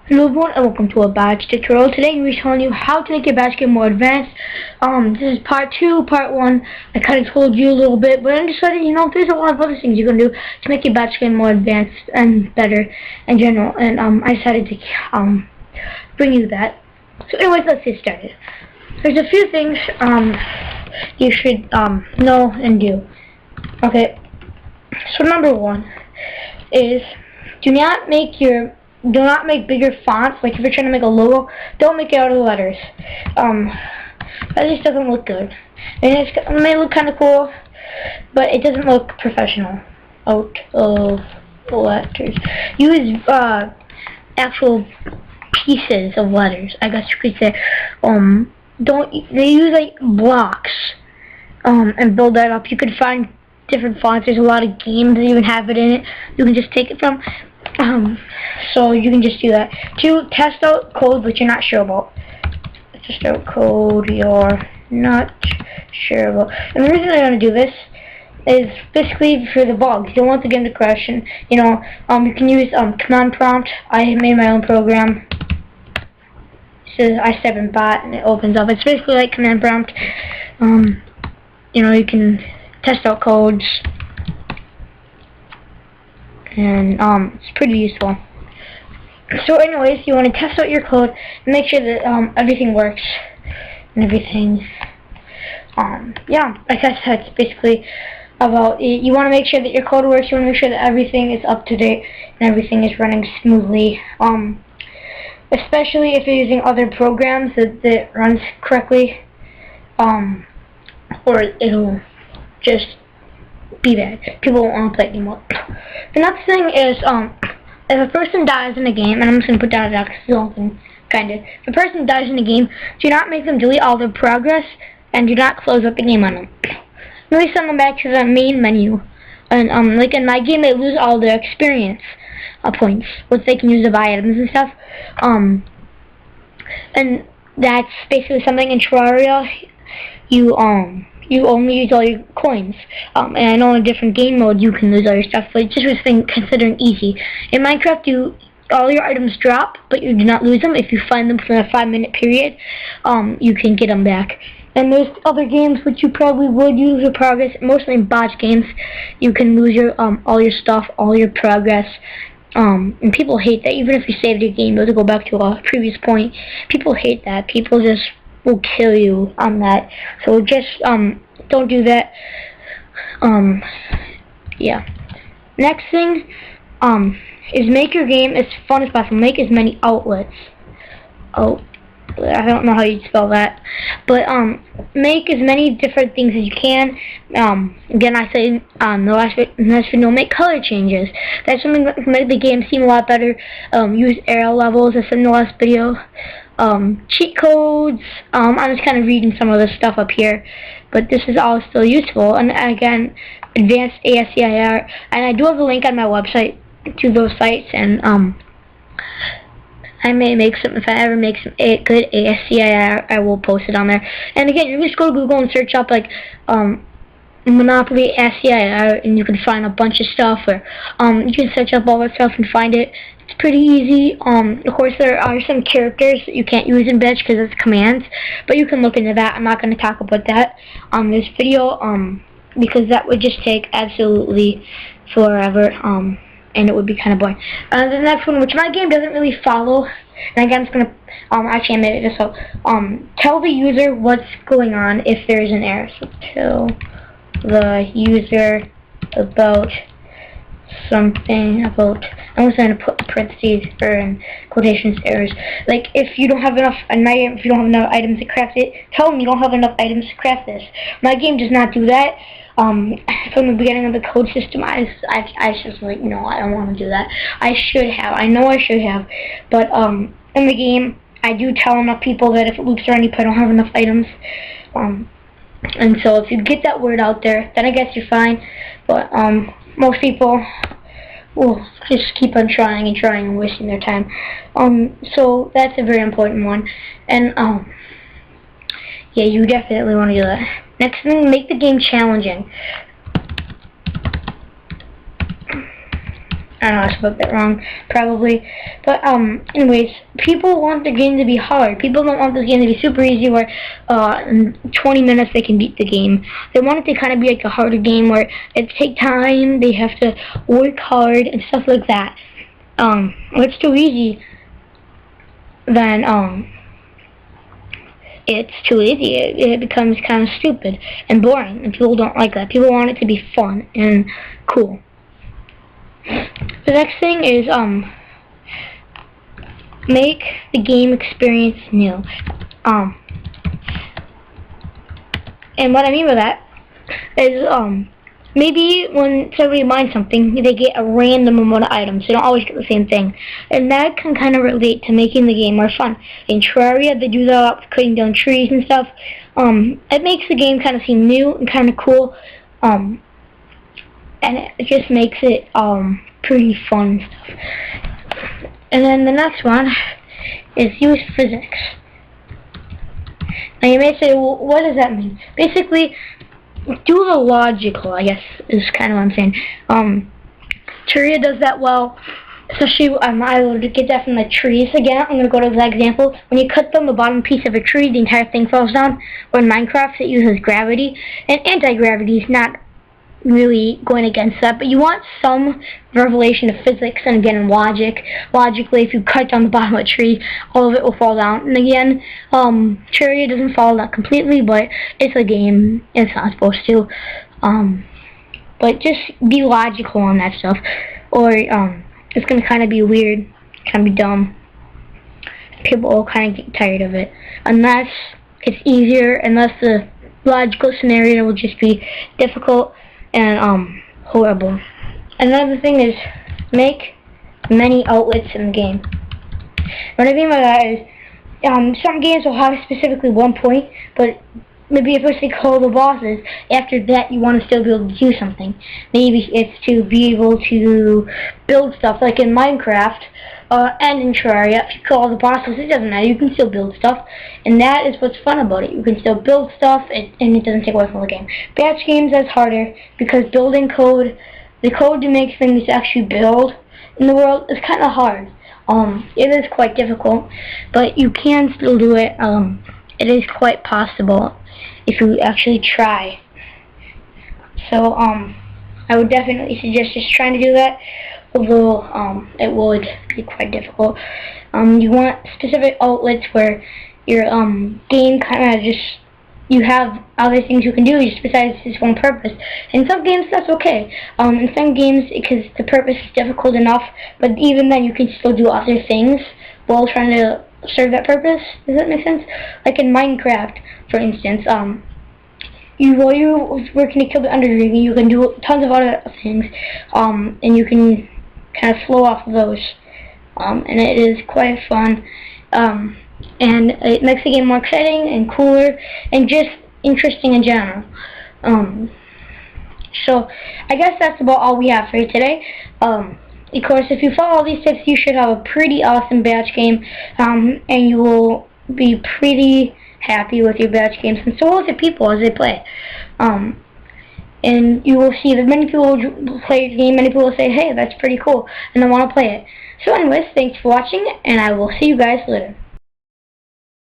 Hello everyone and welcome to a badge tutorial. Today we're showing you how to make your badge game more advanced. This is part 2. Part 1, I kind of told you a little bit, but I decided, there's a lot of other things you can do to make your badge game more advanced and better in general. And I decided to bring you that. So anyways, let's get started. There's a few things you should know and do. Okay, so number 1 is do not make bigger fonts. Like if you're trying to make a logo, don't make it out of letters. That just doesn't look good. And it may look kind of cool, but it doesn't look professional out of letters. Use actual pieces of letters, I guess you could say. They use like blocks and build that up. You can find different fonts. There's a lot of games that even have it in it. You can just take it from. So you can just do that. 2, test out code which you're not sure about. Test out code you're not sure about. And the reason I want to do this is basically for the bugs. You don't want the game to crash. And you can use command prompt. I made my own program. It says i7 bot and it opens up. It's basically like command prompt. You can test out codes. And it's pretty useful. So anyways, you want to test out your code and make sure that everything works and everything. Yeah, like I said, it's basically about it. You want to make sure that your code works. You want to make sure that everything is up to date and everything is running smoothly. Especially if you're using other programs that runs correctly, or it'll just be bad. People won't want to play it anymore. The next thing is, if a person dies in a game, and I'm just going to put that out because it's the only thing, kind of. If a person dies in a game, do not make them delete all their progress, and do not close up the game on them. Maybe send them back to the main menu. And, like in my game, they lose all their experience points, which they can use to buy items and stuff. And that's basically something in Terraria, you only use all your coins. And I know in a different game mode you can lose all your stuff, but it's just considering easy. In Minecraft, all your items drop, but you do not lose them. If you find them for a 5-minute period, you can get them back. And there's other games which you probably would use your progress. Mostly in botch games, you can lose your all your stuff, all your progress. And people hate that. Even if you saved your game, to go back to a previous point, people hate that. People just will kill you on that. So just don't do that. Yeah. Next thing is make your game as fun as possible. Make as many outlets. Oh, I don't know how you spell that, but make as many different things as you can. Again, I say the last video, make color changes. That's something that can make the game seem a lot better. Use area levels, as in the last video. Cheat codes. I'm just kind of reading some of the stuff up here, but this is all still useful. And again, advanced ASCII, and I do have a link on my website to those sites. And I may make some, if I ever make some good ASCII, I will post it on there. And again, you can just go to Google and search up like Monopoly ASCII, and you can find a bunch of stuff. Or you can search up all that stuff and find it. It's pretty easy. Of course, there are some characters that you can't use in Bitch because it's commands, but you can look into that. I'm not going to talk about that on this video, because that would just take absolutely forever. And it would be kind of boring. The next one, which my game doesn't really follow, and again, I'm just gonna actually I made it so tell the user what's going on if there is an error. So tell the user about something about. I'm just gonna put parentheses or in quotations errors. Like if you don't have enough, if you don't have enough items to craft it, tell them you don't have enough items to craft this. My game does not do that. From the beginning of the code system, I just like, no, I don't want to do that. I should have. I know I should have. But in the game, I do tell enough people that if it loops around you, I don't have enough items. And so if you get that word out there, then I guess you're fine. But most people will just keep on trying and wasting their time. So that's a very important one. And yeah, you definitely want to do that. Next thing, make the game challenging. I don't know, I spelled that wrong, probably. But, anyways, people want the game to be hard. People don't want this game to be super easy where, in 20 minutes they can beat the game. They want it to kind of be like a harder game where it takes time, they have to work hard, and stuff like that. When it's too easy, then, it's too easy. It becomes kind of stupid and boring, and people don't like that. People want it to be fun and cool. The next thing is make the game experience new. And what I mean by that is maybe when somebody mines something, they get a random amount of items. They don't always get the same thing. And that can kind of relate to making the game more fun. In Terraria, they do that a lot with cutting down trees and stuff. It makes the game kind of seem new and kind of cool. And it just makes it pretty fun stuff. And then the next one is use physics. Now you may say, well, what does that mean? Basically, do the logical, I guess, is kind of what I'm saying. Terraria does that well, especially I will get that from the trees again. I'm going to go to that example. When you cut down the bottom piece of a tree, the entire thing falls down. Or in Minecraft, it uses gravity, and anti-gravity is not really going against that, but you want some revelation of physics and again logic. Logically, if you cut down the bottom of a tree, all of it will fall down. And again, Terraria doesn't fall down completely, but it's a game. It's not supposed to. But just be logical on that stuff, or it's gonna kind of be weird, kind of be dumb. People will kind of get tired of it unless it's easier, unless the logical scenario will just be difficult and horrible. Another thing is make many outlets in the game. What I mean by that is some games will have specifically one point, but maybe if it's to kill the bosses, after that you want to still be able to do something. Maybe it's to be able to build stuff, like in Minecraft and in Terraria. If you kill all the bosses, it doesn't matter, you can still build stuff, and that is what's fun about it. You can still build stuff, and it doesn't take away from the game. Batch games, that's harder, because building code, the code to make things actually build in the world is kind of hard. It is quite difficult, but you can still do it. It is quite possible if you actually try. So, I would definitely suggest just trying to do that, although, it would be quite difficult. You want specific outlets where your, game kind of just, you have other things you can do just besides this one purpose. In some games, that's okay. In some games, because the purpose is difficult enough, but even then you can still do other things while trying to serve that purpose. Does that make sense? Like in Minecraft, for instance, while you're working to kill the Ender Dragon, you can do tons of other things, and you can kind of flow off of those, and it is quite fun, and it makes the game more exciting and cooler, and just interesting in general. So, I guess that's about all we have for you today. Of course, if you follow all these tips, you should have a pretty awesome batch game, and you will be pretty happy with your batch games, and so will the people as they play. And you will see that many people will play the game, many people will say, hey, that's pretty cool, and I want to play it. So anyways, thanks for watching, and I will see you guys later.